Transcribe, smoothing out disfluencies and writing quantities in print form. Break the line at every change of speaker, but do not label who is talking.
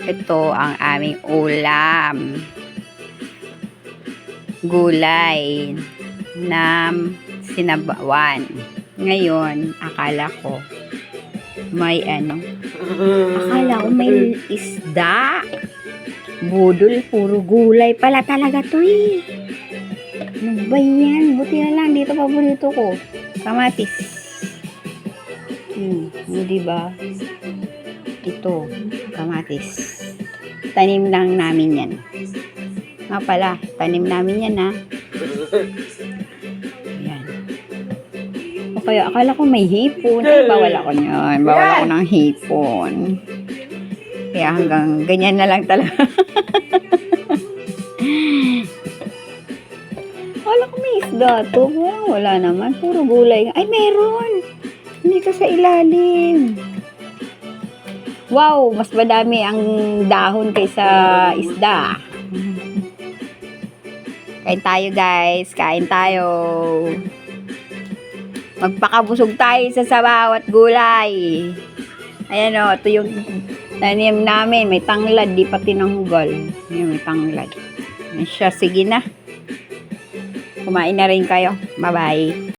Ito ang aming ulam. Gulay na sinabawan. Ngayon, akala ko may isda. Budol, puro gulay pala talaga to eh. Ano ba yan? Buti na lang, dito paborito ko. Kamatis. Diba? Ito, kamatis. Tanim lang namin yan. Nga pala, tanim namin yan ha. Ayan. O kaya, akala ko may hipon. Ay, bawal ako niyan. Bawal ako ng hipon. Kaya hanggang ganyan na lang talaga. Akala ko may isda to. Wala naman. Puro gulay. Ay, meron. Hindi ka sa ilalim. Wow, mas madami ang dahon kaysa isda. Kain tayo guys, kain tayo. Magpakabusog tayo sa sabaw at gulay. Ayan o, ito yung tanim namin. May tanglad, di pa tinanggal. Ayan, may tanglad. Ayan siya, sige na. Kumain na rin kayo. Bye-bye.